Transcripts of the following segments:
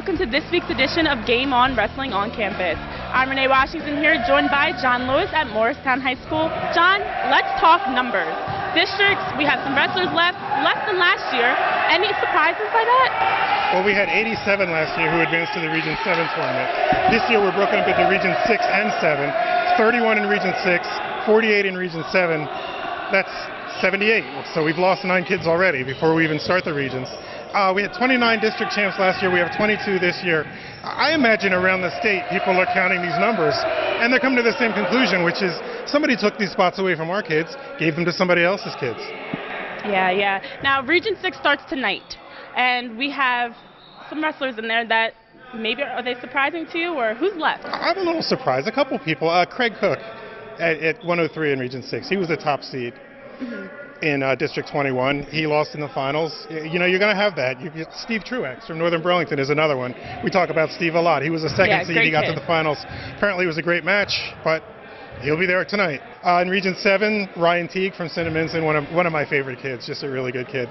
welcome to this week's edition of Game On Wrestling on Campus. I'm Renee Washington here, joined by John Lewis at Morristown High School. John, let's talk numbers. Districts, we have some wrestlers less than last year. Any surprises by that? Well, we had 87 last year who advanced to the Region 7 tournament. This year we're broken up into Region 6 and 7, 31 in Region 6, 48 in Region 7. That's 78, so we've lost 9 kids already before we even start the regions. We had 29 district champs last year. We have 22 this year. I imagine around the state people are counting these numbers, and they're coming to the same conclusion, which is somebody took these spots away from our kids, gave them to somebody else's kids. Yeah. Now, Region 6 starts tonight, and we have some wrestlers in there that maybe, are they surprising to you, or who's left? I'm a little surprised. A couple people. Craig Cook at 103 in Region 6. He was the top seed. In District 21. He lost in the finals. You know, you're going to have that. You get Steve Truex from Northern Burlington is another one. We talk about Steve a lot. He was a second seed. He got to the finals. Apparently it was a great match, but he'll be there tonight. In Region 7, Ryan Teague from Cinnaminson, one of my favorite kids, just a really good kid.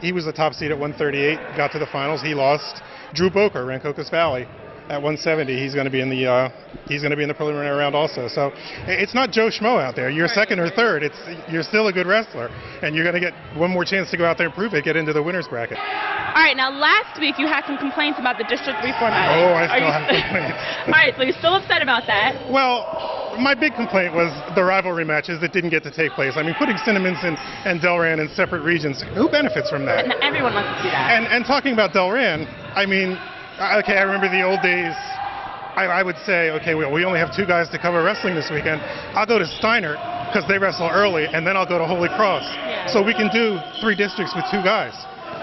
He was the top seed at 138, got to the finals. He lost. Drew Boker, Rancocas Valley, at 170, he's going to be in the preliminary round also. So it's not Joe Schmo out there. You're second or third. You're still a good wrestler, and you're going to get one more chance to go out there and prove it, get into the winner's bracket. All right, now last week you had some complaints about the District 3 format. Oh, I still have complaints. All right, so you're still upset about that. Well, my big complaint was the rivalry matches that didn't get to take place. I mean, putting Cinnaminson and Delran in separate regions, who benefits from that? And everyone wants to see that. And talking about Delran, I mean, okay, I remember the old days. I would say, okay, we only have 2 guys to cover wrestling this weekend. I'll go to Steiner because they wrestle early, and then I'll go to Holy Cross. Yeah. So we can do 3 districts with 2 guys.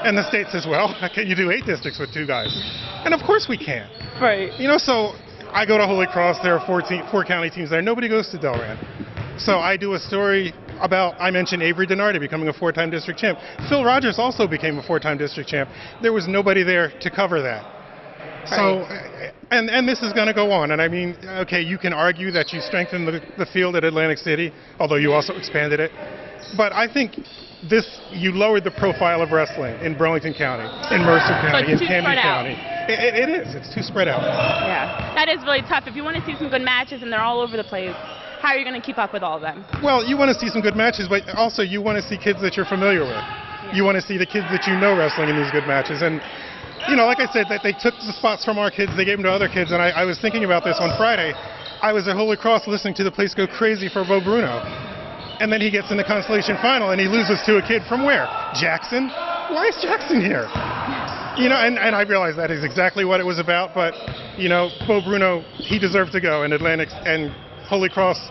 And the state says, well, can you do 8 districts with 2 guys? And of course we can. Right. You know, so I go to Holy Cross. There are 4 county teams there. Nobody goes to Delran. So I do a story about, I mentioned Avery Denardi becoming a 4-time district champ. Phil Rogers also became a 4-time district champ. There was nobody there to cover that. So, and this is going to go on. And I mean, okay, you can argue that you strengthened the field at Atlantic City, although you also expanded it. But I think you lowered the profile of wrestling in Burlington County, in Mercer County, in Camden County. It is. It's too spread out. Yeah, that is really tough. If you want to see some good matches and they're all over the place, how are you going to keep up with all of them? Well, you want to see some good matches, but also you want to see kids that you're familiar with. Yeah. You want to see the kids that you know wrestling in these good matches. And you know, like I said, that they took the spots from our kids, they gave them to other kids, and I was thinking about this on Friday. I was at Holy Cross listening to the place go crazy for Bo Bruno. And then he gets in the consolation final, and he loses to a kid from where? Jackson? Why is Jackson here? You know, and I realized that is exactly what it was about, but, you know, Bo Bruno, he deserved to go, and Atlantic and Holy Cross,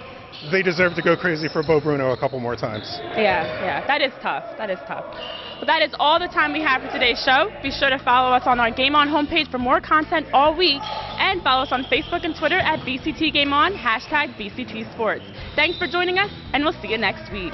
they deserve to go crazy for Bo Bruno a couple more times. Yeah, that is tough. Well, that is all the time we have for today's show. Be sure to follow us on our Game On homepage for more content all week, and follow us on Facebook and Twitter at BCT Game On, #BCT Sports. Thanks for joining us, and we'll see you next week.